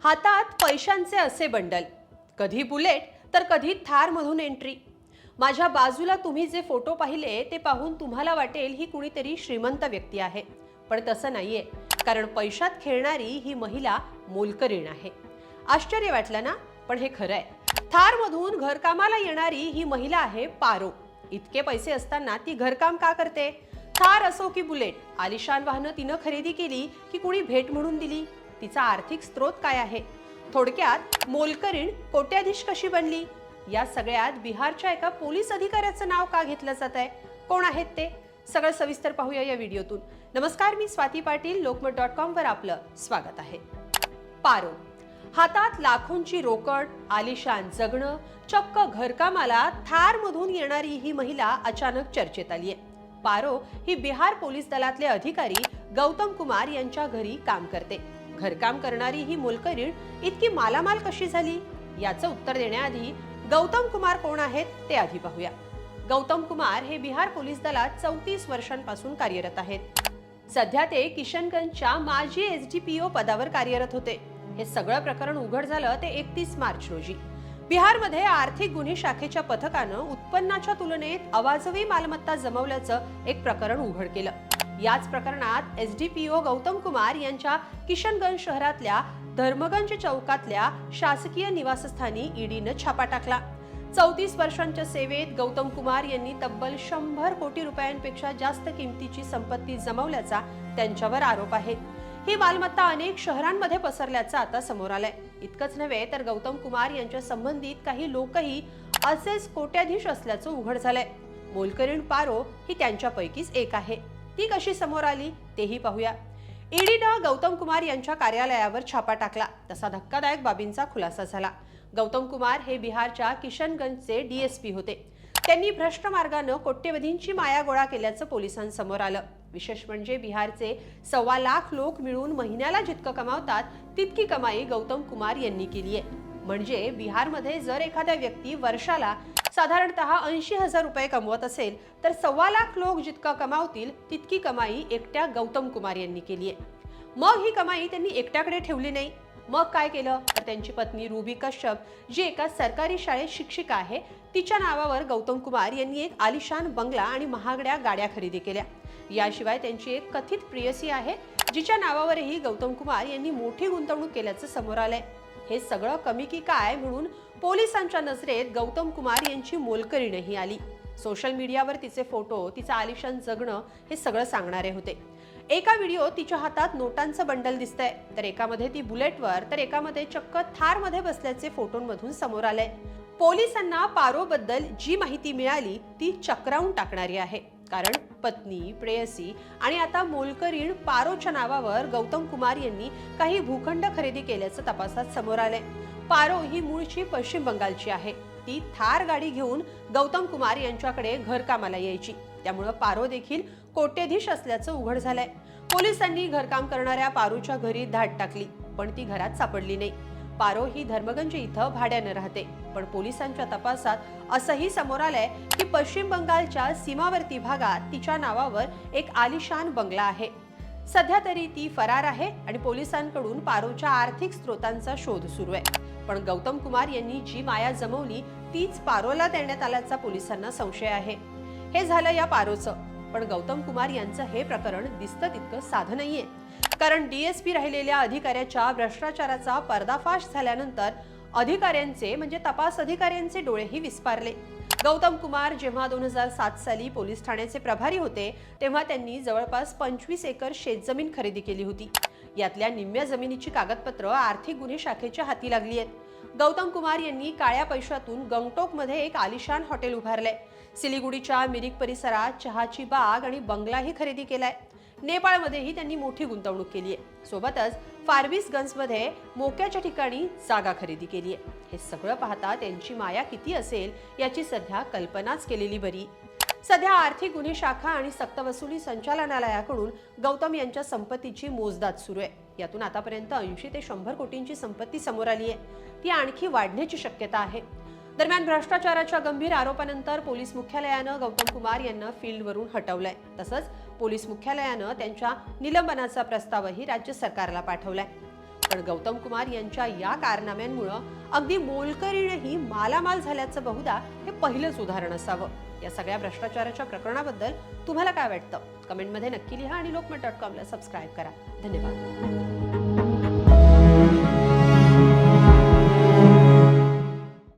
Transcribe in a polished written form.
हातात पैशांचे असे बंडल, कधी बुलेट तर कधी थार मधून एंट्री। माझ्या बाजूला तुम्ही जे फोटो पाहिले ते पाहून तुम्हाला वाटेल ही कुणीतरी श्रीमंत व्यक्ती आहे, पण तसं नाहीये। कारण पैशात खेळणारी ही महिला मोलकरीण आहे। आश्चर्य वाटलं ना? पण हे खरं आहे। थार मधून घरकामाला येणारी ही महिला आहे पारो। इतके पैसे असताना ती घरकाम का करते? थार असो की बुलेट, आलिशान वाहनं तिनं खरेदी केली की कुणी भेट म्हणून दिली? तिचा आर्थिक स्रोत काय आहे? थोडक्यात मोलकरीण कोट्याधीश कशी बनली? या सगळ्यात बिहारच्या एका पोलीस अधिकाऱ्याचं नाव का घेतलं जात आहे? कोण आहेत ते? सगळं सविस्तर पाहूया या व्हिडिओतून। नमस्कार, मी स्वाती पाटील, लोकमत.com वर आपलं स्वागत आहे। पारो, हातात लाखोंची रोकड, आलिशान जगणं, चक्क घरकामाला थार मधून येणारी ही महिला अचानक चर्चेत आलीये। पारो ही बिहार पोलीस दलातले अधिकारी गौतम कुमार यांच्या घरी काम करते। घरकाम करणारी ही मोलकरीण इतकी मालामाल कशी झाली? याचं उत्तर देण्याआधी गौतम कुमार कोण आहेत ते आधी पाहूया। गौतम कुमार हे बिहार पोलीस दलात 34 वर्षांपासून कार्यरत आहेत। सध्या ते किशनगंजच्या माजी एसडीपीओ पदावर कार्यरत होते। हे सगळं प्रकरण उघड झालं ते 31 मार्च रोजी। बिहारमध्ये आर्थिक गुन्हे शाखेच्या पथकानं उत्पन्नाच्या तुलनेत अवाजवी मालमत्ता जमवल्याचं एक प्रकरण उघड केलं। याच प्रकरणात एसडीपीओ गौतम कुमार यांच्या किशनगंज शहरातल्या धर्मगंज चौकातल्या शासकीय निवासस्थानी ईडीनं छापा टाकला। 34 वर्षांच्या सेवेत गौतम कुमार यांनी तब्बल 100 कोटी रुपयांपेक्षा जास्त किमतीची संपत्ती जमवल्याचा त्यांच्यावर आरोप आहे। ही मालमत्ता अनेक शहरांमध्ये पसरल्याचं आता समोर आलंय। इतकंच नव्हे तर गौतम कुमार यांच्या संबंधित काही लोकही असेच कोट्याधीश असल्याचं उघड झालंय। मोलकरीण पारो ही त्यांच्यापैकीच एक आहे। ती कशी समोर आली तेही पाहूया। ईडीनं गौतम कुमार यांच्या कार्यालयावर छापा टाकला तसा धक्कादायक बाबींचा खुलासा झाला। गौतम कुमार हे बिहारच्या किशनगंजचे डीएसपी होते। त्यांनी भ्रष्ट मार्गाने कोट्यवधींची माया गोळा केल्याचं पोलिसांसमोर आलं। विशेष म्हणजे बिहारचे 1.25 लाख लोक मिळून महिन्याला जितकं कमावतात तितकी कमाई गौतम कुमार यांनी केली आहे। म्हणजे बिहारमध्ये जर एखादा व्यक्ती वर्षाला साधारणतः 80,000 रुपये कमवत असेल तर 1.25 लाख लोक जितका कमावतील तितकी कमाई एकट्या गौतम कुमार यांनी केली आहे। मग ही कमाई त्यांनी एकट्याकडे ठेवली नाही। मग काय केलं तर त्यांची पत्नी रुबी कश्यप, जी एका सरकारी शाळेत शिक्षिका आहे, तिच्या नावावर गौतम कुमार यांनी एक आलिशान बंगला आणि महागड्या गाड्या खरेदी केल्या। याशिवाय त्यांची एक कथित प्रियसी आहे, जिच्या नावावरही गौतम कुमार यांनी मोठी गुंतवणूक केल्याचं समोर आलंय। हे सगळं कमी की काय म्हणून पोलिसांच्या नजरेत गौतम कुमार यांची मोलकरीणही आली। सोशल मीडियावर तिचे फोटो, तिचं आलिशान जगणं हे सगळं सांगणारे होते। एका व्हिडिओ तिच्या हातात नोटांचं बंडल दिसतंय, तर एकामध्ये ती बुलेटवर तर एकामध्ये चक्क थारमध्ये बसल्याचे फोटोंमधून समोर आलंय। पोलिसांना पारोबद्दल जी माहिती मिळाली ती चक्रावून टाकणारी आहे। कारण पत्नी, प्रेयसी आणि आता मोलकरीण पारोच्या नावावर गौतम कुमार यांनी काही भूखंड खरेदी केल्याचं तपासात समोर आलंय। पारो ही मूळची पश्चिम बंगालची आहे। ती थार गाडी घेऊन गौतम कुमार यांच्याकडे घरकामाला यायची, त्यामुळे पारो देखील कोट्यधीश असल्याचं उघड झालंय। पोलिसांनी घरकाम करणाऱ्या पारोच्या घरी धाड टाकली, पण ती घरात सापडली नाही। पारो ही धर्मगंज इथं भाड्यानं राहते, पण पोलिसांच्या तपासात असंही समोर आलंय की पश्चिम बंगालच्या सीमावर्ती भागात तिच्या नावावर एक आलिशान बंगला आहे। सध्या तरी ती फरार आहे आणि पोलिसांकडून पारोच्या आर्थिक स्रोतांचा शोध सुरू आहे। पण गौतम कुमार यांनी जी माया जमवली तीच पारोला देण्यात आल्याचा पोलिसांना संशय आहे। हे झालं या पारोचं, पण गौतम कुमार यांचं हे प्रकरण दिसतं तितकं साधं नाहीये। कारण डीएसपी राहिलेल्या अधिकाऱ्याच्या भ्रष्टाचाराचा पर्दाफाश झाल्यानंतर अधिकाऱ्यांचे म्हणजे तपास अधिकाऱ्यांचे डोळेही विस्पारले। गौतम कुमार जेव्हा 2007 साली पोलीस ठाण्याचे प्रभारी होते तेव्हा त्यांनी जवळपास 25 एकर शेतजमीन खरेदी केली होती। यातल्या निम्म्या जमिनीची कागदपत्र आर्थिक गुन्हे शाखेच्या हाती लागली आहेत। गौतम कुमार यांनी काळ्या पैशातून गंगटोकमध्ये एक आलिशान हॉटेल उभारलंय। सिलिगुडीच्या मिरिक परिसरात चहाची बाग आणि बंगलाही खरेदी केलाय। नेपाळमध्येही त्यांनी मोठी गुंतवणूक केली आहे। सोबतच फारबिसगंजमध्ये मोक्याच्या ठिकाणी जागा खरेदी केली आहे। हे सगळं पाहता त्यांची माया किती असेल याची सध्या कल्पनाच केलेली बरी। सध्या आर्थिक गुन्हे शाखा आणि सक्तवसुली संचालनालयाकडून गौतम यांच्या संपत्तीची मोजदाद सुरू आहे। यातून आतापर्यंत 80 ते 100 कोटींची संपत्ती समोर आली आहे। ती आणखी वाढण्याची शक्यता आहे। दरम्यान भ्रष्टाचाराच्या गंभीर आरोपानंतर पोलीस मुख्यालयानं गौतम कुमार यांना फील्डवरून हटवलंय। तसंच पोलीस मुख्यालयानं त्यांच्या निलंबनाचा प्रस्तावही राज्य सरकारला पाठवलाय। पण गौतम कुमार यांच्या या कारनाम्यांमुळं अगदी मोलकरीणही मालामाल झाल्याचं बहुधा हे पहिलंच उदाहरण असावं. या सगळ्या भ्रष्टाचाराच्या प्रकरणाबद्दल तुम्हाला काय वाटतं? कमेंटमध्ये नक्की लिहा आणि lokmat.com ला सबस्क्राईब करा. धन्यवाद.